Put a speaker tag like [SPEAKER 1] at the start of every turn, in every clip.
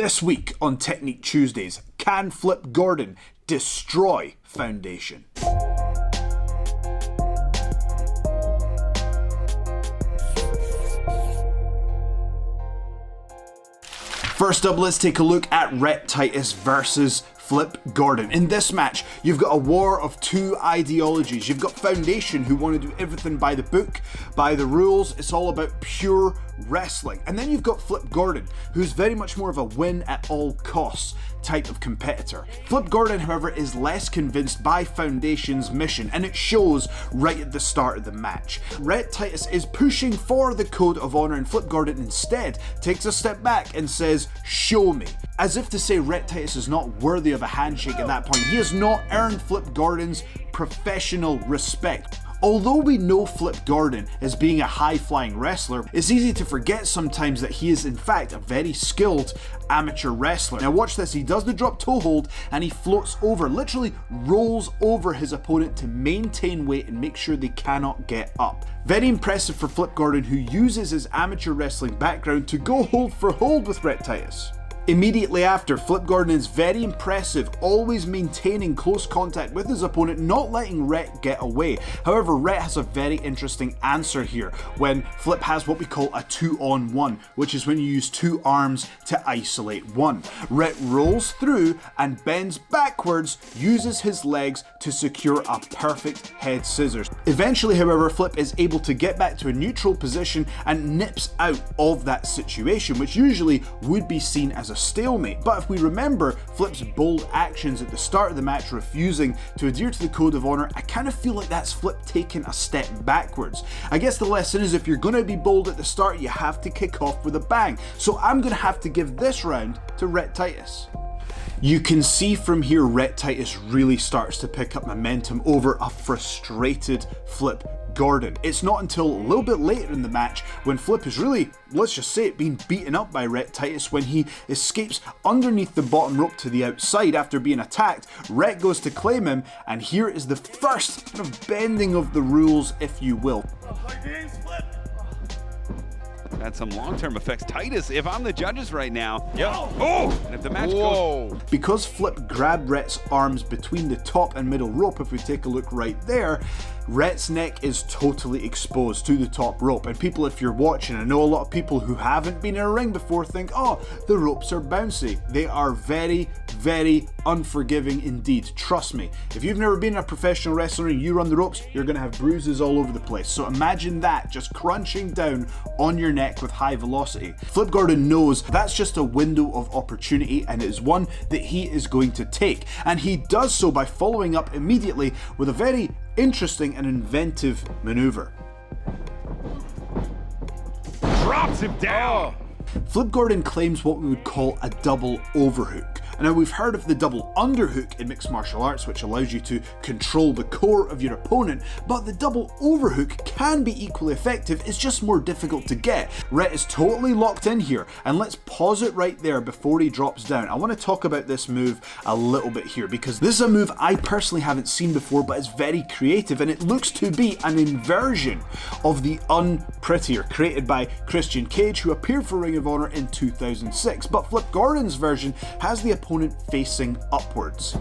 [SPEAKER 1] This week on Technique Tuesdays, can Flip Gordon destroy Foundation? First up, let's take a look at Rhett Titus versus Flip Gordon. In this match, you've got a war of two ideologies. You've got Foundation, who want to do everything by the book, by the rules. It's all about pure wrestling. And then you've got Flip Gordon, who's very much more of a win at all costs type of competitor. Flip Gordon, however, is less convinced by Foundation's mission, and it shows right at the start of the match. Rhett Titus is pushing for the Code of Honor, and Flip Gordon instead takes a step back and says, "Show me." As if to say Rhett Titus is not worthy of a handshake at that point. He has not earned Flip Gordon's professional respect. Although we know Flip Gordon as being a high-flying wrestler, it's easy to forget sometimes that he is in fact a very skilled amateur wrestler. Now watch this, he does the drop toe hold and he floats over, literally rolls over his opponent to maintain weight and make sure they cannot get up. Very impressive for Flip Gordon, who uses his amateur wrestling background to go hold for hold with Rhett Titus. Immediately after, Flip Gordon is very impressive, always maintaining close contact with his opponent, not letting Rhett get away. However, Rhett has a very interesting answer here when Flip has what we call a 2-on-1, which is when you use two arms to isolate one. Rhett rolls through and bends backwards, uses his legs to secure a perfect head scissors. Eventually, however, Flip is able to get back to a neutral position and nips out of that situation, which usually would be seen as a stalemate. But if we remember Flip's bold actions at the start of the match, refusing to adhere to the Code of Honor, I kind of feel like that's Flip taking a step backwards. I guess the lesson is, if you're going to be bold at the start, you have to kick off with a bang. So I'm going to have to give this round to Rhett Titus. You can see from here Rhett Titus really starts to pick up momentum over a frustrated Flip Gordon. It's not until a little bit later in the match when Flip is really, let's just say it, being beaten up by Rhett Titus, when he escapes underneath the bottom rope to the outside after being attacked. Rhett goes to claim him, and here is the first kind of bending of the rules, if you will.
[SPEAKER 2] Had some long-term effects. Titus, if I'm the judges right now, and if the match
[SPEAKER 3] goes...
[SPEAKER 1] Because Flip grabbed Rhett's arms between the top and middle rope, if we take a look right there, Rhett's neck is totally exposed to the top rope. And people, if you're watching, I know a lot of people who haven't been in a ring before think, oh, the ropes are bouncy. They are very, very unforgiving indeed. Trust me, if you've never been a professional wrestler and you run the ropes, you're going to have bruises all over the place. So imagine that just crunching down on your neck with high velocity. Flip Gordon knows that's just a window of opportunity, and it is one that he is going to take. And he does so by following up immediately with a very interesting and inventive maneuver.
[SPEAKER 2] drops him down.
[SPEAKER 1] Flip Gordon claims what we would call a double overhook. And now we've heard of the double underhook in mixed martial arts, which allows you to control the core of your opponent, but the double overhook can be equally effective, it's just more difficult to get. Rhett is totally locked in here, and let's pause it right there before he drops down. I want to talk about this move a little bit here, because this is a move I personally haven't seen before, but it's very creative, and it looks to be an inversion of the Unprettier, created by Christian Cage, who appeared for Ring of Honor in 2006, but Flip Gordon's version has the opponent facing upwards.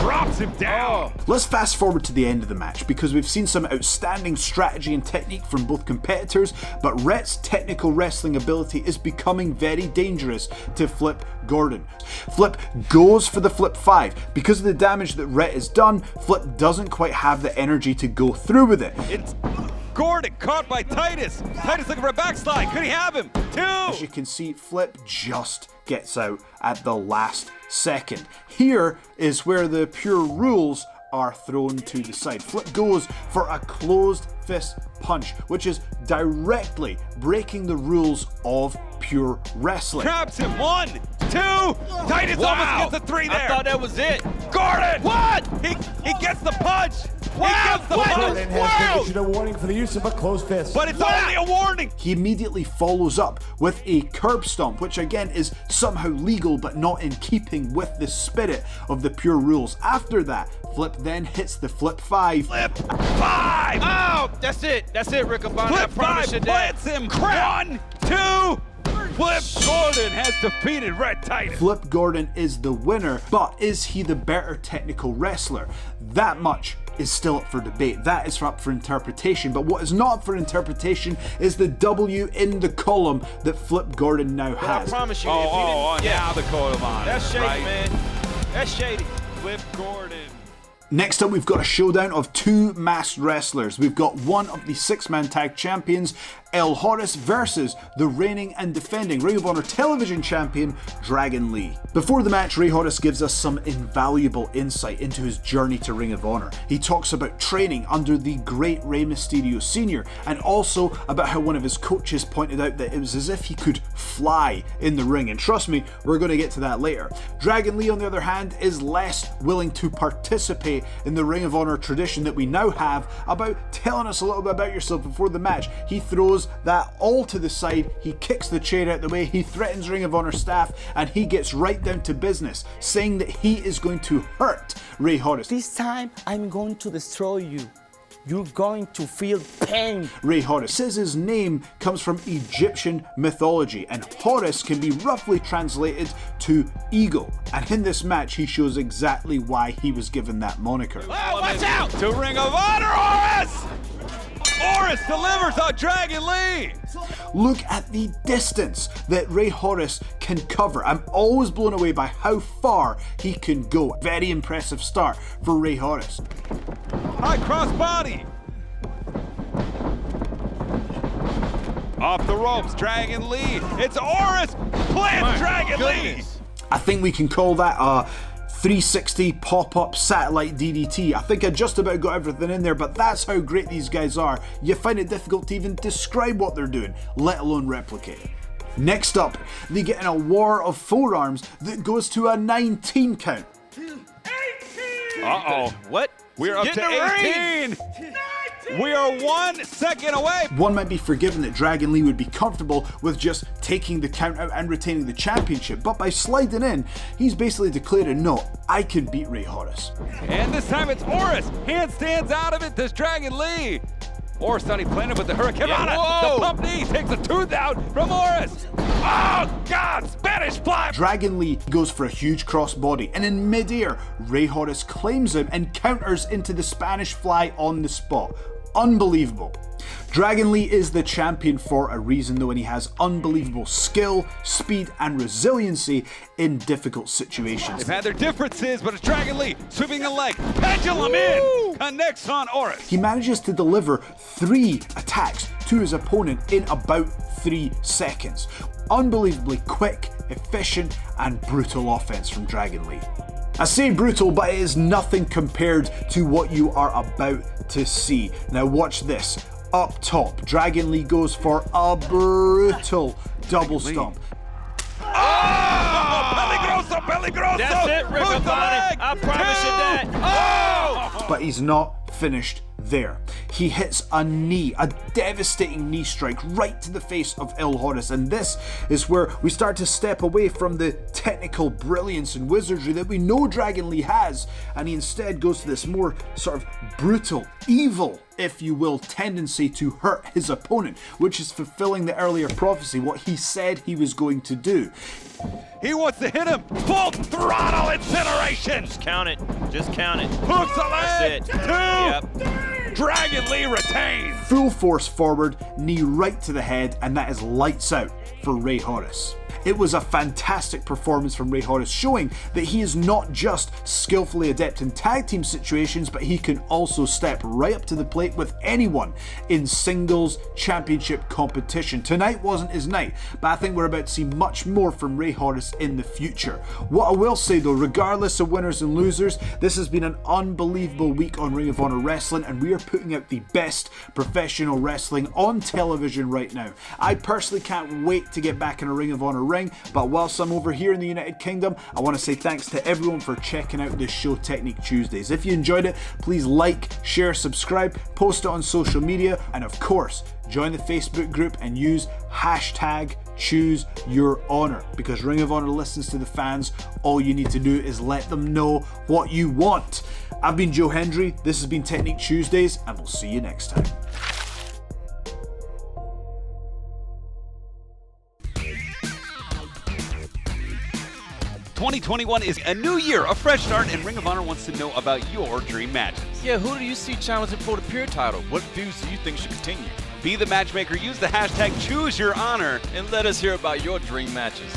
[SPEAKER 2] Drops him down.
[SPEAKER 1] Let's fast forward to the end of the match, because we've seen some outstanding strategy and technique from both competitors, but Rhett's technical wrestling ability is becoming very dangerous to Flip Gordon. Flip goes for the flip 5. Because of the damage that Rhett has done, Flip doesn't quite have the energy to go through with it.
[SPEAKER 2] It's Gordon caught by Titus. Titus looking for a backslide. Could he have him? 2.
[SPEAKER 1] As you can see, Flip just gets out at the last second. Here is where the pure rules are thrown to the side. Flip goes for a closed fist punch, which is directly breaking the rules of pure wrestling.
[SPEAKER 2] Traps him. 1, 2. Titus almost gets a 3 there.
[SPEAKER 3] I thought that was it.
[SPEAKER 2] Gordon!
[SPEAKER 3] What?
[SPEAKER 2] He gets the punch.
[SPEAKER 3] Wow!
[SPEAKER 2] He gets the punch.
[SPEAKER 4] Gordon has been issued a warning for the use of a closed fist.
[SPEAKER 2] But it's only a warning.
[SPEAKER 1] He immediately follows up with a curb stomp, which again is somehow legal but not in keeping with the spirit of the pure rules. After that, Flip then hits the flip 5.
[SPEAKER 2] Flip 5!
[SPEAKER 3] Oh, that's it. That's it, Rick Abana. I
[SPEAKER 2] Flip
[SPEAKER 3] promise
[SPEAKER 2] 5
[SPEAKER 3] you that.
[SPEAKER 2] plants him. 1, 2. Flip Gordon has defeated Rhett Titus.
[SPEAKER 1] Flip Gordon is the winner, but is he the better technical wrestler? That much is still up for debate. That is up for interpretation. But what is not up for interpretation is the W in the column that Flip Gordon now has.
[SPEAKER 3] I promise you,
[SPEAKER 2] now the column on
[SPEAKER 3] that's
[SPEAKER 2] it,
[SPEAKER 3] shady,
[SPEAKER 2] right?
[SPEAKER 3] man. That's shady.
[SPEAKER 2] Flip Gordon.
[SPEAKER 1] Next up, we've got a showdown of two masked wrestlers. We've got one of the six-man tag champions, Horus, versus the reigning and defending Ring of Honor television champion, Dragon Lee. Before the match, Horus gives us some invaluable insight into his journey to Ring of Honor. He talks about training under the great Rey Mysterio Sr. and also about how one of his coaches pointed out that it was as if he could fly in the ring. And trust me, we're going to get to that later. Dragon Lee, on the other hand, is less willing to participate in the Ring of Honor tradition that we now have about telling us a little bit about yourself before the match. He throws that all to the side, he kicks the chair out the way, he threatens Ring of Honor staff, and he gets right down to business, saying that he is going to hurt Horus.
[SPEAKER 5] This time I'm going to destroy you. You're going to feel pain.
[SPEAKER 1] Horus says his name comes from Egyptian mythology, and Horus can be roughly translated to eagle. And in this match, he shows exactly why he was given that moniker.
[SPEAKER 3] Oh, watch out!
[SPEAKER 2] To Ring of Honor, Horus! Horus delivers on Dragon Lee!
[SPEAKER 1] Look at the distance that Horus can cover. I'm always blown away by how far he can go. Very impressive start for Horus.
[SPEAKER 2] High cross body. Off the ropes, Dragon Lee. It's Horus. Plants Dragon Lee.
[SPEAKER 1] I think we can call that a 360 pop-up satellite DDT. I think I just about got everything in there, but that's how great these guys are. You find it difficult to even describe what they're doing, let alone replicate it. Next up, they get in a war of forearms that goes to a 19 count.
[SPEAKER 3] 18!
[SPEAKER 2] Uh-oh.
[SPEAKER 3] What?
[SPEAKER 2] We're up to 18. We are 1 second away.
[SPEAKER 1] One might be forgiven that Dragon Lee would be comfortable with just taking the count out and retaining the championship, but by sliding in, he's basically declaring, no, I can beat Horus.
[SPEAKER 2] And this time it's Horus. Handstands out of it. Does Dragon Lee. Horus not even planted with the Hurricane Rana.
[SPEAKER 3] Whoa.
[SPEAKER 2] The pump knee takes a tooth out from Horus. Oh, God, Spanish fly.
[SPEAKER 1] Dragon Lee goes for a huge crossbody, and in mid-air, Horus claims him and counters into the Spanish fly on the spot. Unbelievable. Dragon Lee is the champion for a reason though, and he has unbelievable skill, speed, and resiliency in difficult situations.
[SPEAKER 2] They've had their differences, but it's Dragon Lee sweeping the leg. Pendulum in. Connects on Horus.
[SPEAKER 1] He manages to deliver 3 attacks to his opponent in about 3 seconds. Unbelievably quick, efficient, and brutal offense from Dragon Lee. I say brutal, but it is nothing compared to what you are about to see. Now watch this. Up top, Dragon Lee goes for a brutal double stomp.
[SPEAKER 2] Oh! Peligroso!
[SPEAKER 3] That's it, Rick
[SPEAKER 2] Hook the leg.
[SPEAKER 3] I promise you that.
[SPEAKER 2] Oh!
[SPEAKER 1] But he's not finished there. He hits a knee, a devastating knee strike right to the face of Horus, and this is where we start to step away from the technical brilliance and wizardry that we know Dragon Lee has, and he instead goes to this more sort of brutal, evil, if you will, tendency to hurt his opponent, which is fulfilling the earlier prophecy, what he said he was going to do.
[SPEAKER 2] He wants to hit him. Full throttle incineration.
[SPEAKER 3] Just count it. Just count it.
[SPEAKER 2] Hooks the leg.
[SPEAKER 3] That's it.
[SPEAKER 2] 2.
[SPEAKER 3] Yep.
[SPEAKER 2] Dragon Lee retains.
[SPEAKER 1] Full force forward, knee right to the head, and that is lights out for Horus. It was a fantastic performance from Horus, showing that he is not just skillfully adept in tag team situations, but he can also step right up to the plate with anyone in singles championship competition. Tonight wasn't his night, but I think we're about to see much more from Horus in the future. What I will say though, regardless of winners and losers, this has been an unbelievable week on Ring of Honor Wrestling, and we are putting out the best professional wrestling on television right now. I personally can't wait to get back in a Ring of Honor ring, but whilst I'm over here in the United Kingdom, I want to say thanks to everyone for checking out this show, Technique Tuesdays. If you enjoyed it, please like, share, subscribe, post it on social media, and of course, join the Facebook group and use hashtag Choose Your Honor, because Ring of Honor listens to the fans. All you need to do is let them know what you want. I've been Joe Hendry, this has been Technique Tuesdays, and we'll see you next time.
[SPEAKER 2] 2021 is a new year, a fresh start, and Ring of Honor wants to know about your dream matches.
[SPEAKER 6] Yeah, who do you see challenging for the pure title? What feuds do you think should continue?
[SPEAKER 2] Be the matchmaker, use the hashtag ChooseYourHonor.
[SPEAKER 6] And let us hear about your dream matches.